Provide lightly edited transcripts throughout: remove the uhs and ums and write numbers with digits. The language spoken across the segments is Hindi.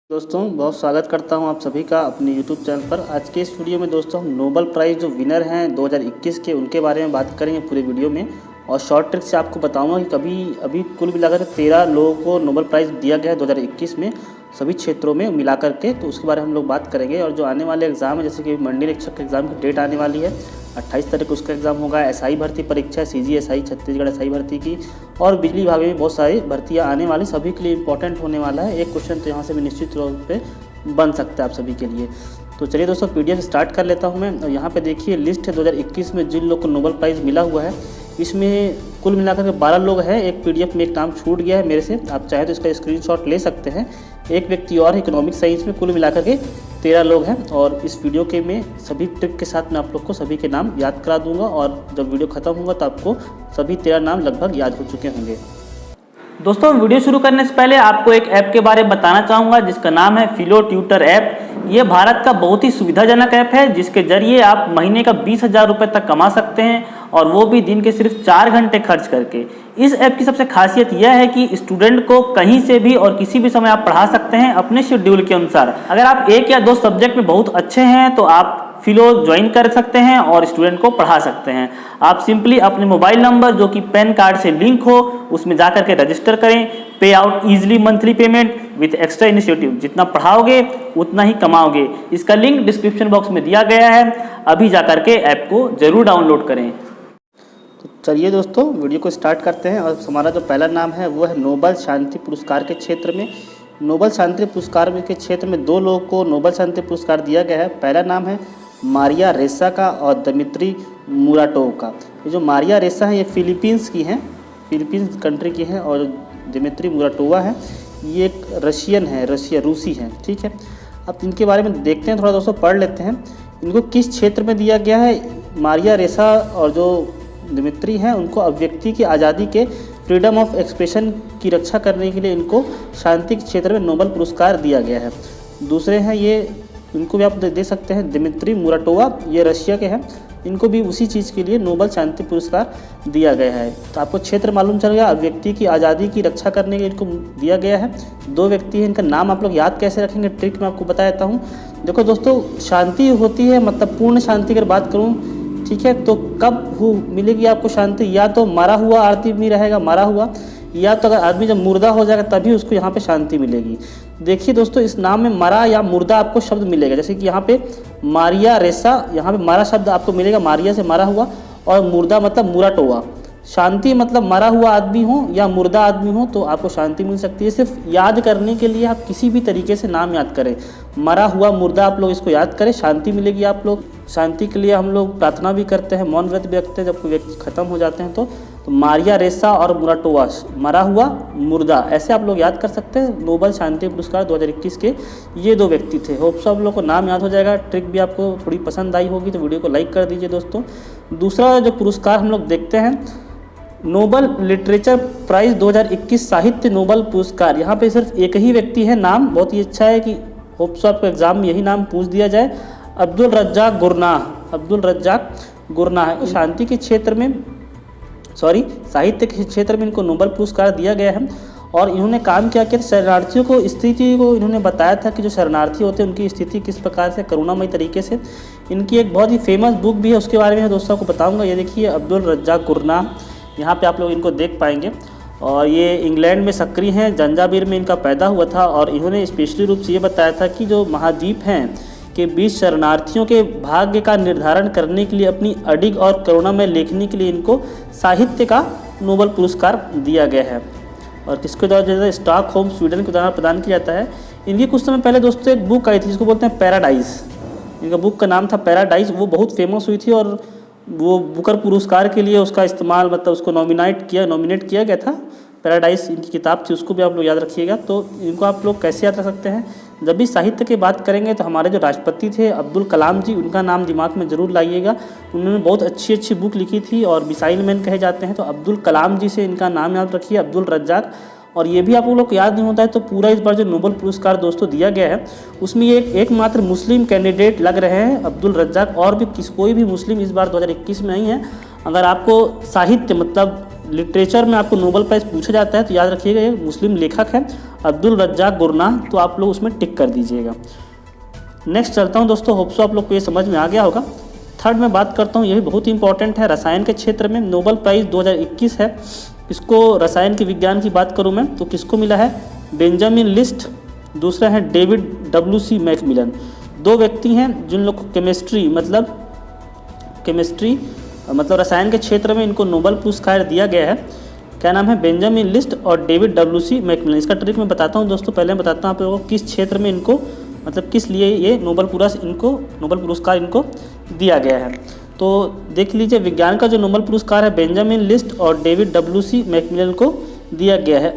दोस्तों बहुत स्वागत करता हूं आप सभी का अपने YouTube चैनल पर। आज के इस वीडियो में दोस्तों हम नोबेल प्राइज़ जो विनर हैं 2021 के उनके बारे में बात करेंगे पूरे वीडियो में, और शॉर्ट ट्रिक से आपको बताऊंगा कि अभी कुल मिलाकर 13 लोगों को नोबेल प्राइज़ दिया गया है 2021 में सभी क्षेत्रों में मिलाकर के, तो उसके बारे में हम लोग बात करेंगे। और जो आने वाले एग्ज़ाम है, जैसे कि मंडी निरीक्षक के एग्ज़ाम की डेट आने वाली है 28 तारीख को उसका एग्ज़ाम होगा। एसआई भर्ती परीक्षा, CGSI छत्तीसगढ़ एसआई भर्ती की, और बिजली विभाग में बहुत सारी भर्तियाँ आने वाली, सभी के लिए इंपॉर्टेंट होने वाला है। एक क्वेश्चन तो यहाँ से भी निश्चित तौर पर बन सकता है आप सभी के लिए। तो चलिए दोस्तों PDF स्टार्ट कर लेता हूं मैं। और यहाँ पे देखिए लिस्ट है 2021 में जिन लोग को नोबेल प्राइज़ मिला हुआ है। इसमें कुल मिलाकर के 12 लोग हैं। एक PDF में एक नाम छूट गया है मेरे से, आप चाहें तो इसका स्क्रीनशॉट ले सकते हैं। एक व्यक्ति और इकोनॉमिक साइंस में, कुल मिलाकर के 13 लोग हैं। और इस वीडियो के में सभी टिप के साथ मैं आप लोग को सभी के नाम याद करा दूँगा, और जब वीडियो ख़त्म होगा तो आपको सभी 13 नाम लगभग याद हो चुके होंगे। दोस्तों वीडियो शुरू करने से पहले आपको एक ऐप के बारे में बताना चाहूँगा जिसका नाम है फिलो ट्यूटर ऐप। ये भारत का बहुत ही सुविधाजनक ऐप है जिसके जरिए आप महीने का 20,000 रुपये तक कमा सकते हैं, और वो भी दिन के सिर्फ 4 घंटे खर्च करके। इस ऐप की सबसे खासियत यह है कि स्टूडेंट को कहीं से भी और किसी भी समय आप पढ़ा सकते हैं अपने शेड्यूल के अनुसार। अगर आप 1 या 2 सब्जेक्ट में बहुत अच्छे हैं तो आप फिलो ज्वाइन कर सकते हैं और स्टूडेंट को पढ़ा सकते हैं। आप सिंपली अपने मोबाइल नंबर जो कि पैन कार्ड से लिंक हो उसमें जाकर के रजिस्टर करें। पे out easily monthly payment with extra initiative. जितना पढ़ाओगे उतना ही कमाओगे। इसका लिंक डिस्क्रिप्शन बॉक्स में दिया गया है, अभी जाकर के ऐप को जरूर डाउनलोड करें। तो चलिए दोस्तों वीडियो को स्टार्ट करते हैं। और हमारा जो पहला नाम है वो है नोबेल शांति पुरस्कार के क्षेत्र में। नोबेल शांति पुरस्कार के क्षेत्र में 2 लोगों को नोबेल शांति पुरस्कार दिया गया है। पहला नाम है मारिया रेसा का और दमित्री मुराटोव का। ये जो मारिया रेसा है ये फिलीपींस की हैं, फिलीपींस कंट्री की है, और दमित्री मुराटोवा है ये एक रशियन है, रूसी हैं। ठीक है, अब इनके बारे में देखते हैं, थोड़ा दोस्तों पढ़ लेते हैं। इनको किस क्षेत्र में दिया गया है? मारिया रेसा और जो दमित्री हैं उनको अभिव्यक्ति की आज़ादी के, फ्रीडम ऑफ एक्सप्रेशन की रक्षा करने के लिए इनको शांति के क्षेत्र में नोबेल पुरस्कार दिया गया है। दूसरे हैं ये, इनको भी आप देख सकते हैं, दमित्री मुराटोवा, ये रशिया के हैं, इनको भी उसी चीज़ के लिए नोबेल शांति पुरस्कार दिया गया है। तो आपको क्षेत्र मालूम चल गया, अभिव्यक्ति की आज़ादी की रक्षा करने के लिए इनको दिया गया है। 2 व्यक्ति हैं, इनका नाम आप लोग याद कैसे रखेंगे, ट्रिक मैं आपको बता देता हूँ। देखो दोस्तों, शांति होती है, मतलब पूर्ण शांति अगर बात करूँ, ठीक है, तो कब मिलेगी आपको शांति? या तो मरा हुआ आदमी रहेगा, मरा हुआ, या तो अगर आदमी जब मुर्दा हो जाएगा तभी उसको यहाँ पे शांति मिलेगी। देखिए दोस्तों, इस नाम में मरा या मुर्दा आपको शब्द मिलेगा। जैसे कि यहाँ पे मारिया रेसा, यहाँ पे मरा शब्द आपको मिलेगा, मारिया से मरा हुआ, और मुर्दा मतलब मुराटोवा। शांति मतलब मरा हुआ आदमी हो या मुर्दा आदमी हो तो आपको शांति मिल सकती है। सिर्फ याद करने के लिए आप किसी भी तरीके से नाम याद करें, मरा हुआ, मुर्दा, आप लोग इसको याद करें, शांति मिलेगी आप लोग। शांति के लिए हम लोग प्रार्थना भी करते हैं, मौन व्रत भी रखते हैं जब कोई व्यक्ति खत्म हो जाते हैं। तो मारिया रेसा और मुराटोवा, मरा हुआ, मुर्दा, ऐसे आप लोग याद कर सकते हैं। नोबेल शांति पुरस्कार 2021 के ये 2 व्यक्ति थे। होप सब लोग को नाम याद हो जाएगा। ट्रिक भी आपको थोड़ी पसंद आई होगी तो वीडियो को लाइक कर दीजिए दोस्तों। दूसरा जो पुरस्कार हम लोग देखते हैं, नोबेल लिटरेचर प्राइज़ 2021 साहित्य नोबेल पुरस्कार। यहाँ पे सिर्फ एक ही व्यक्ति है, नाम बहुत ही अच्छा है कि होप सो आपको एग्जाम में यही नाम पूछ दिया जाए, अब्दुल रज्जाक गुरनाह। शांति के क्षेत्र में, साहित्य के क्षेत्र में इनको नोबेल पुरस्कार दिया गया है। और इन्होंने काम क्या किया, शरणार्थियों को स्थिति को इन्होंने बताया था कि जो शरणार्थी होते हैं उनकी स्थिति किस प्रकार से करुणामय तरीके से। इनकी एक बहुत ही फेमस बुक भी है, उसके बारे में दोस्तों को बताऊँगा। ये देखिए अब्दुल रज्जाक गुरनाह, यहाँ पे आप लोग इनको देख पाएंगे। और ये इंग्लैंड में सक्रिय हैं, जंजाबिर में इनका पैदा हुआ था। और इन्होंने स्पेशली रूप से ये बताया था कि जो महाद्वीप हैं के बीच शरणार्थियों के भाग्य का निर्धारण करने के लिए, अपनी अडिग और करुणामय लेखनी के लिए इनको साहित्य का नोबेल पुरस्कार दिया गया है। और किसके द्वारा? स्टॉकहोम, स्वीडन के द्वारा प्रदान किया जाता है। इनकी कुछ समय पहले दोस्तों एक बुक आई थी जिसको बोलते हैं पैराडाइज। इनका बुक का नाम था पैराडाइज, वो बहुत फेमस हुई थी, और वो बुकर पुरस्कार के लिए उसका इस्तेमाल, मतलब उसको नॉमिनेट किया गया था। पैराडाइज इनकी किताब थी, उसको भी आप लोग याद रखिएगा। तो इनको आप लोग कैसे याद रख सकते हैं? जब भी साहित्य की बात करेंगे तो हमारे जो राष्ट्रपति थे अब्दुल कलाम जी, उनका नाम दिमाग में ज़रूर लाइएगा। उन्होंने बहुत अच्छी बुक लिखी थी और मिसाइल मैन कहे जाते हैं। तो अब्दुल कलाम जी से इनका नाम याद रखिए, अब्दुल रज्जाक। और ये भी आप लोग को याद नहीं होता है तो पूरा इस बार जो नोबेल पुरस्कार दोस्तों दिया गया है उसमें ये एकमात्र मुस्लिम कैंडिडेट लग रहे हैं, अब्दुल रज्जाक। और भी कोई भी मुस्लिम इस बार 2021 में नहीं है। अगर आपको साहित्य मतलब लिटरेचर में आपको नोबेल प्राइज़ पूछा जाता है तो याद रखिएगा ये मुस्लिम लेखक हैं अब्दुल रज्जाक गुरनाह, तो आप लोग उसमें टिक कर दीजिएगा। नेक्स्ट चलता हूँ दोस्तों, होप सो आप लोग को ये समझ में आ गया होगा। थर्ड में बात करता हूँ, ये भी बहुत ही इंपॉर्टेंट है, रसायन के क्षेत्र में नोबेल प्राइज़ 2021 है। इसको रसायन के विज्ञान की बात करूँ मैं तो किसको मिला है, बेंजामिन लिस्ट, दूसरा है डेविड WC मैकमिलन। दो व्यक्ति हैं जिन लोग को केमिस्ट्री मतलब रसायन के क्षेत्र में इनको नोबेल पुरस्कार दिया गया है। क्या नाम है, बेंजामिन लिस्ट और डेविड WC मैकमिलन। इसका ट्रिक मैं बताता हूँ दोस्तों, पहले मैं बताता हूँ आप लोगों को किस क्षेत्र में इनको मतलब किस लिए ये नोबेल पुरस्कार इनको दिया गया है। तो देख लीजिए, विज्ञान का जो नोबेल पुरस्कार है बेंजामिन लिस्ट और डेविड WC मैकमिलन को दिया गया है।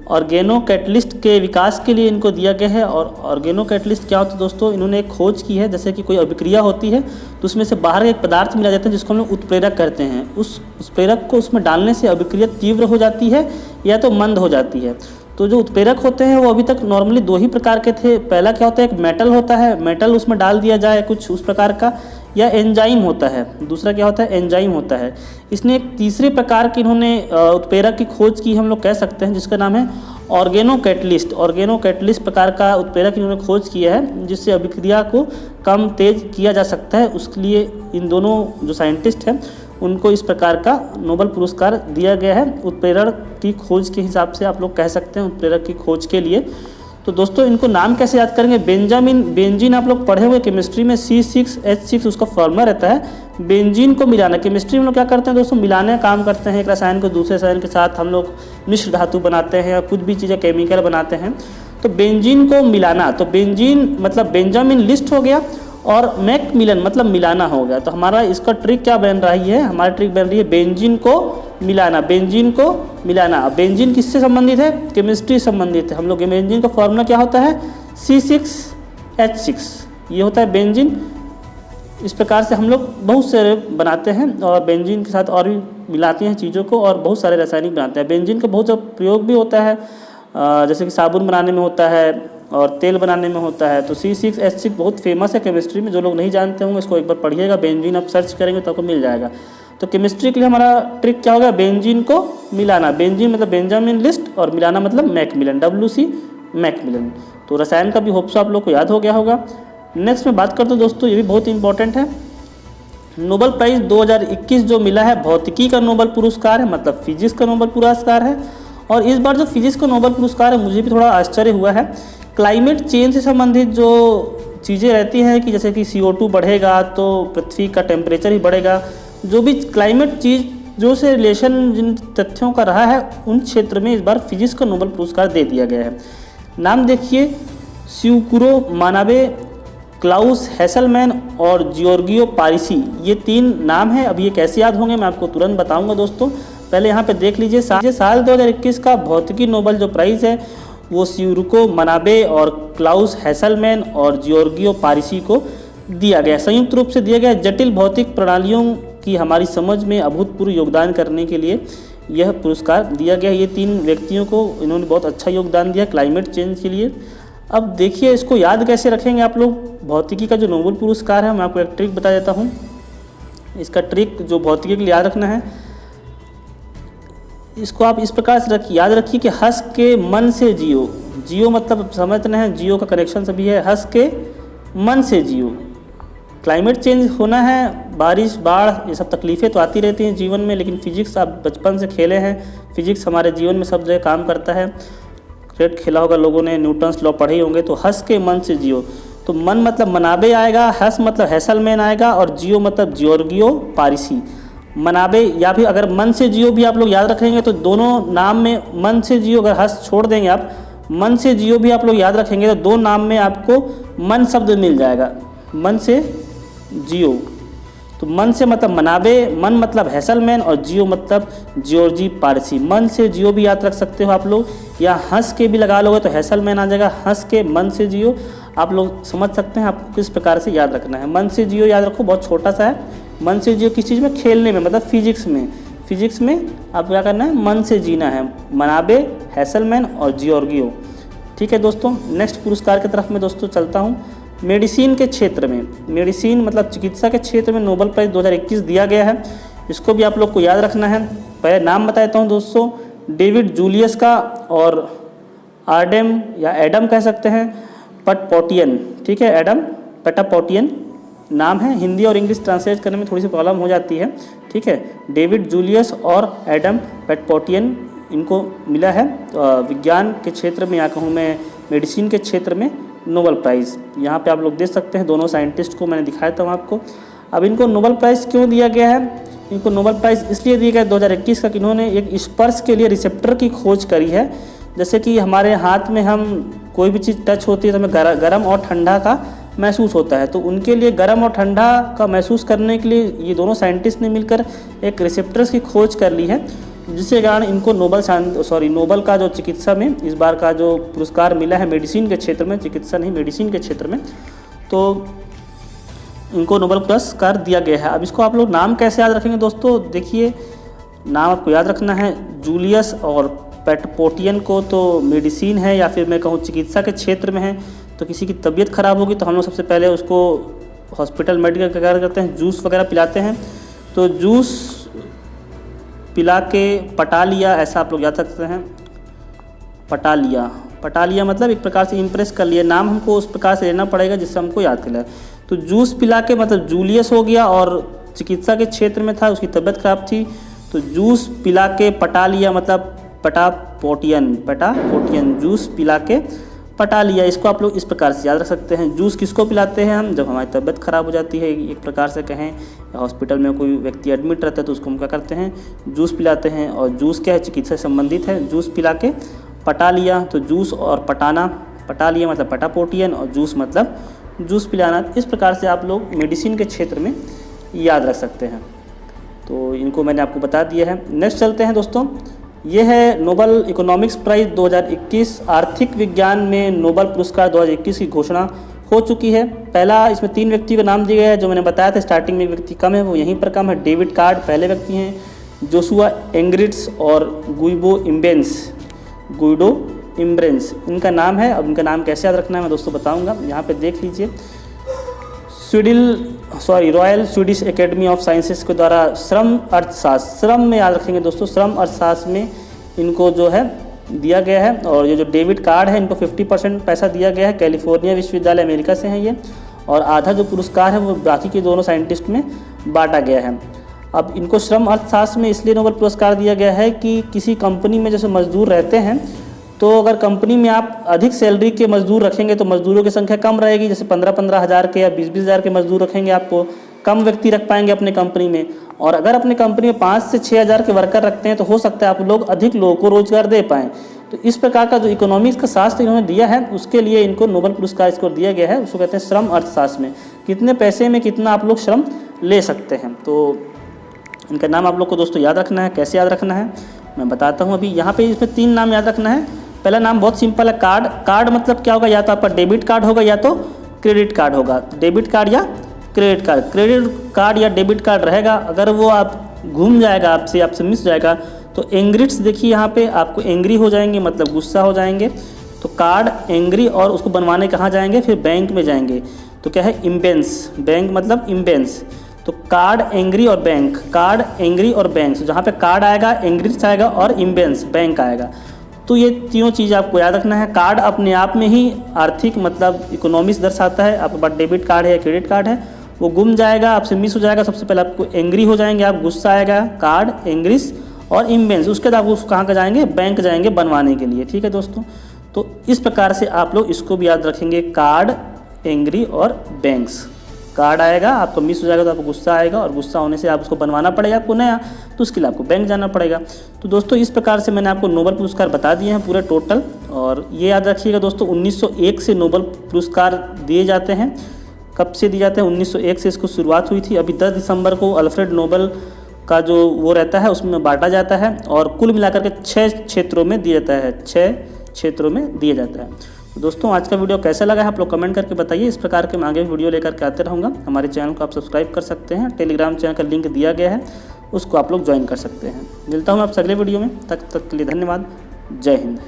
ऑर्गेनो कैटलिस्ट के विकास के लिए इनको दिया गया है। और ऑर्गेनो कैटलिस्ट क्या होता है दोस्तों, इन्होंने एक खोज की है, जैसे कि कोई अभिक्रिया होती है तो उसमें से बाहर एक पदार्थ मिला जाता है जिसको हम लोग उत्प्रेरक कहते हैं। उस उत्प्रेरक को उसमें डालने से अभिक्रिया तीव्र हो जाती है या तो मंद हो जाती है। तो जो उत्प्रेरक होते हैं वो अभी तक नॉर्मली दो ही प्रकार के थे। पहला क्या होता है, एक मेटल होता है, मेटल उसमें डाल दिया जाए कुछ उस प्रकार का, या एंजाइम होता है। दूसरा क्या होता है, एंजाइम होता है। इसने एक तीसरे प्रकार की इन्होंने उत्प्रेरक की खोज की, हम लोग कह सकते हैं, जिसका नाम है ऑर्गेनो कैटलिस्ट प्रकार का उत्प्रेरक इन्होंने खोज किया है, जिससे अभिक्रिया को कम तेज किया जा सकता है। उसके लिए इन दोनों जो साइंटिस्ट हैं उनको इस प्रकार का नोबेल पुरस्कार दिया गया है उत्प्रेरक की खोज के हिसाब से, आप लोग कह सकते हैं उत्प्रेरक की खोज के लिए। तो दोस्तों इनको नाम कैसे याद करेंगे, बेंजीन आप लोग पढ़े हुए केमिस्ट्री में C6H6 उसका फॉर्मूला रहता है। बेंजीन को मिलाना, केमिस्ट्री में लोग क्या करते हैं दोस्तों, मिलाने का काम करते हैं, एक रसायन को दूसरे रसायन के साथ हम लोग मिश्र धातु बनाते हैं या कुछ भी चीज़ें केमिकल बनाते हैं। तो बेंजीन को मिलाना, तो बेंजीन मतलब बेंजामिन लिस्ट हो गया और मैकमिलन मतलब मिलाना हो गया। तो हमारा इसका ट्रिक क्या बन रही है, हमारी ट्रिक बन रही है बेंजीन को मिलाना। बेंजीन किससे संबंधित है, केमिस्ट्री संबंधित है। हम लोग बेंजीन का फॉर्मूला क्या होता है, C6H6, ये होता है बेंजीन। इस प्रकार से हम लोग बहुत सारे बनाते हैं और बेंजीन के साथ और भी मिलाते हैं चीज़ों को और बहुत सारे रासायनिक बनाते हैं। बेंजीन का बहुत सा प्रयोग भी होता है, जैसे कि साबुन बनाने में होता है और तेल बनाने में होता है। तो C6H6 बहुत फेमस है केमिस्ट्री में, जो लोग नहीं जानते होंगे इसको एक बार पढ़िएगा, बेंजीन आप सर्च करेंगे तो आपको मिल जाएगा। तो केमिस्ट्री के लिए हमारा ट्रिक क्या होगा, बेंजीन को मिलाना। बेंजीन मतलब बेंजामिन लिस्ट और मिलाना मतलब मैकमिलन, WC मैकमिलन। तो रसायन का भी होप्स आप लोग को याद हो गया होगा। नेक्स्ट में बात करते हैं दोस्तों, ये भी बहुत इंपॉर्टेंट है, नोबेल प्राइज़ 2021 जो मिला है भौतिकी का नोबेल पुरस्कार है, मतलब फिजिक्स का नोबेल पुरस्कार है। और इस बार जो फिजिक्स का नोबेल पुरस्कार है मुझे भी थोड़ा आश्चर्य हुआ है। क्लाइमेट चेंज से संबंधित जो चीज़ें रहती हैं कि जैसे कि CO2 बढ़ेगा तो पृथ्वी का टेम्परेचर ही बढ़ेगा, जो भी क्लाइमेट चीज़ जो से रिलेशन जिन तथ्यों का रहा है उन क्षेत्र में इस बार फिजिक्स का नोबेल पुरस्कार दे दिया गया है। नाम देखिए, स्यूकुरो मानाबे, क्लाउस हेसलमैन और जियोर्गियो पारिसी, ये 3 नाम हैं। अब ये कैसे याद होंगे मैं आपको तुरंत बताऊंगा दोस्तों। पहले यहाँ पे देख लीजिए, साल 2021 का भौतिकी नोबेल जो प्राइज़ है वो स्यूरुको मनाबे और क्लाउस हेसलमैन और जियोर्गियो पारिसी को दिया गया, संयुक्त रूप से दिया गया। जटिल भौतिक प्रणालियों की हमारी समझ में अभूतपूर्व योगदान करने के लिए यह पुरस्कार दिया गया। ये 3 व्यक्तियों को इन्होंने बहुत अच्छा योगदान दिया क्लाइमेट चेंज के लिए। अब देखिए इसको याद कैसे रखेंगे आप लोग, भौतिकी का जो नोबेल पुरस्कार है मैं आपको एक ट्रिक बता देता हूँ। इसका ट्रिक जो भौतिकी के लिए याद रखना है, इसको आप इस प्रकार से याद रखिए कि हंस के मन से जियो। जियो मतलब समझते हैं, जियो का कनेक्शन सभी है, हंस के मन से जियो। क्लाइमेट चेंज होना है, बारिश बाढ़ ये सब तकलीफ़ें तो आती रहती हैं जीवन में, लेकिन फिजिक्स आप बचपन से खेले हैं, फिजिक्स हमारे जीवन में सब जगह काम करता है। क्रिकेट खेला होगा लोगों ने, न्यूटन्स लॉ पढ़े होंगे। तो हंस के मन से जियो, तो मन मतलब मनाबे आएगा, हंस मतलब हेसलमैन आएगा और जियो मतलब जियोर्गियो पारिसी। मनाबे या फिर अगर मन से जियो भी आप लोग याद रखेंगे तो दोनों नाम में मन से जियो, अगर हंस छोड़ देंगे आप, मन से जियो भी आप लोग याद रखेंगे तो 2 नाम में आपको मन शब्द मिल जाएगा, मन से जियो। तो मन से मतलब मनाबे, मन मतलब हेसलमैन और जियो मतलब जियोर्जी पारसी। मन से जियो भी याद रख सकते हो आप लोग, या हंस के भी लगा लोगे तो हेसलमैन आ जाएगा, हंस के मन से जियो आप लोग समझ सकते हैं आपको किस प्रकार से याद रखना है। मन से जियो याद रखो, बहुत छोटा सा है। मन से जियो किस चीज़ में, खेलने में, मतलब फिजिक्स में आप क्या करना है, मन से जीना है। मनाबे, हेसलमैन और जियोर्गियो। ठीक है दोस्तों, नेक्स्ट पुरस्कार की तरफ मैं दोस्तों चलता हूँ। मेडिसिन के क्षेत्र में, मेडिसिन मतलब चिकित्सा के क्षेत्र में नोबेल प्राइज़ 2021 दिया गया है, इसको भी आप लोग को याद रखना है। पहले नाम बता देता हूँ दोस्तों, डेविड जूलियस का और आर्डेम या एडम कह सकते हैं पटपोटियन, ठीक है, एडम पटापोटियन नाम है। हिंदी और इंग्लिश ट्रांसलेट करने में थोड़ी सी प्रॉब्लम हो जाती है, ठीक है। डेविड जूलियस और एडम पटपोटियन इनको मिला है विज्ञान के क्षेत्र में या कहूँ मैं मेडिसिन के क्षेत्र में नोबेल प्राइज़। यहाँ पे आप लोग देख सकते हैं दोनों साइंटिस्ट को मैंने दिखाया था आपको। अब इनको नोबेल प्राइज़ क्यों दिया गया है? इनको नोबेल प्राइज़ इसलिए दिया गया 2021 का कि इन्होंने एक स्पर्श के लिए रिसेप्टर की खोज करी है। जैसे कि हमारे हाथ में हम कोई भी चीज़ टच होती है तो हमें गर्म और ठंडा का महसूस होता है, तो उनके लिए गर्म और ठंडा का महसूस करने के लिए ये दोनों साइंटिस्ट ने मिलकर एक रिसेप्टर्स की खोज कर ली है, जिसके कारण इनको नोबेल का जो चिकित्सा में इस बार का जो पुरस्कार मिला है मेडिसिन के क्षेत्र में, चिकित्सा नहीं मेडिसिन के क्षेत्र में, तो इनको नोबेल पुरस्कार दिया गया है। अब इसको आप लोग नाम कैसे याद रखेंगे दोस्तों? देखिए, नाम आपको याद रखना है। जूलियस और पटपोटियन को तो मेडिसिन है या फिर मैं कहूँ चिकित्सा के क्षेत्र में है, तो किसी की तबीयत ख़राब होगी तो हम लोग सबसे पहले उसको हॉस्पिटल मेडिकल क्या करते हैं, जूस वगैरह पिलाते हैं। तो जूस पिला के पटा लिया, ऐसा आप लोग याद रखते हैं। पटा लिया मतलब एक प्रकार से इम्प्रेस कर लिया। नाम हमको उस प्रकार से लेना पड़ेगा जिससे हमको याद कर ले। तो जूस पिला के मतलब जूलियस हो गया और चिकित्सा के क्षेत्र में था, उसकी तबीयत खराब थी, तो जूस पिला के पटा लिया मतलब पटापोटियन जूस पिला के पटा लिया। इसको आप लोग इस प्रकार से याद रख सकते हैं। जूस किसको पिलाते हैं हम? जब हमारी तबीयत ख़राब हो जाती है, एक प्रकार से कहें हॉस्पिटल में कोई व्यक्ति एडमिट रहता है तो उसको हम क्या करते हैं, जूस पिलाते हैं। और जूस क्या है? चिकित्सा से संबंधित है। जूस पिला के पटा लिया, तो जूस और पटा लिया मतलब पटापोटियन और जूस मतलब जूस पिलाना। इस प्रकार से आप लोग मेडिसिन के क्षेत्र में याद रख सकते हैं। तो इनको मैंने आपको बता दिया है। नेक्स्ट चलते हैं दोस्तों, ये है नोबेल इकोनॉमिक्स प्राइज़ 2021। आर्थिक विज्ञान में नोबेल पुरस्कार 2021 की घोषणा हो चुकी है। पहला इसमें 3 व्यक्ति का नाम दिया गया है, जो मैंने बताया था स्टार्टिंग में व्यक्ति कम है वो यहीं पर कम है। डेविड कार्ड पहले व्यक्ति हैं, जोशुआ एंग्रिट्स और गुइडो इम्ब्रेंस इनका नाम है। अब इनका नाम कैसे याद रखना है मैं दोस्तों बताऊंगा। यहाँ पे देख लीजिए, royal Swedish academy of sciences के द्वारा श्रम में याद रखेंगे दोस्तों। श्रम अर्थशास्त्र में इनको जो है दिया गया है। और ये जो डेविड कार्ड है इनको 50% पैसा दिया गया है। कैलिफोर्निया विश्वविद्यालय अमेरिका से हैं ये, और आधा जो पुरस्कार है वो बाकी के दोनों साइंटिस्ट में बांटा गया है। अब इनको श्रम अर्थशास्त्र में इसलिए नोबेल पुरस्कार दिया गया है कि किसी कंपनी में जैसे मजदूर रहते हैं, तो अगर कंपनी में आप अधिक सैलरी के मजदूर रखेंगे तो मजदूरों की संख्या कम रहेगी। जैसे 15-15 हज़ार के या 20-20 हज़ार के मजदूर रखेंगे, आपको कम व्यक्ति रख पाएंगे अपने कंपनी में। और अगर अपने कंपनी में 5 से 6 हज़ार के वर्कर रखते हैं तो हो सकता है आप लोग अधिक लोगों को रोजगार दे पाएँ। तो इस प्रकार का जो इकोनॉमिक्स का शास्त्र इन्होंने दिया है, उसके लिए इनको नोबेल पुरस्कार इसको दिया गया है। उसको कहते हैं श्रम अर्थशास्त्र में कितने पैसे में कितना आप लोग श्रम ले सकते हैं। तो इनका नाम आप लोग को दोस्तों याद रखना है। कैसे याद रखना है मैं बताता हूँ। अभी यहाँ पे इसमें 3 नाम याद रखना है। पहला नाम बहुत सिंपल है, कार्ड मतलब क्या होगा? या तो आपका डेबिट कार्ड होगा या तो क्रेडिट कार्ड होगा। डेबिट कार्ड या क्रेडिट कार्ड या डेबिट कार्ड रहेगा। अगर वो आप घूम जाएगा आपसे मिस जाएगा तो एंग्रिट्स, देखिए यहाँ पे आपको एंग्री हो जाएंगे मतलब गुस्सा हो जाएंगे। तो कार्ड एंग्री और उसको बनवाने कहाँ जाएंगे? फिर बैंक में जाएंगे। तो क्या है? इम्बेंस, बैंक मतलब इम्बेंस। तो कार्ड एंग्री और बैंक, तो जहाँ पे कार्ड आएगा एंग्रिट्स आएगा और इम्बेंस बैंक आएगा। तो ये तीनों चीज़ आपको याद रखना है। कार्ड अपने आप में ही आर्थिक मतलब इकोनॉमिक्स दर्शाता है। आपके पास डेबिट कार्ड है या क्रेडिट कार्ड है, वो गुम जाएगा, आपसे मिस हो जाएगा, सबसे पहले आपको एंग्री हो जाएंगे, आप गुस्सा आएगा, कार्ड एंग्रिस और इम्बेंस। उसके बाद आप कहाँ का जाएंगे? बैंक जाएंगे बनवाने के लिए। ठीक है दोस्तों, तो इस प्रकार से आप लोग इसको भी याद रखेंगे, कार्ड एंग्री और बैंक्स। कार्ड आएगा, आपको मिस हो जाएगा तो आपको गुस्सा आएगा, और गुस्सा होने से आप उसको बनवाना पड़ेगा आपको नया, तो उसके लिए आपको बैंक जाना पड़ेगा। तो दोस्तों इस प्रकार से मैंने आपको नोबेल पुरस्कार बता दिए हैं पूरे टोटल। और ये याद रखिएगा दोस्तों, 1901 से नोबेल पुरस्कार दिए जाते हैं। कब से दिए जाते हैं? 1901 से इसको शुरुआत हुई थी। अभी 10 दिसंबर को अल्फ्रेड नोबेल का जो वो रहता है उसमें बांटा जाता है, और कुल मिलाकर के 6 क्षेत्रों में दिया जाता है। 6 क्षेत्रों में दिया जाता है। तो दोस्तों आज का वीडियो कैसा लगा है आप लोग कमेंट करके बताइए। इस प्रकार के मैं आगे वीडियो लेकर के आते रहूँगा। हमारे चैनल को आप सब्सक्राइब कर सकते हैं, टेलीग्राम चैनल का लिंक दिया गया है, उसको आप लोग ज्वाइन कर सकते हैं। मिलता हूँ आपसे अगले वीडियो में, तब तक के लिए धन्यवाद। जय हिंद।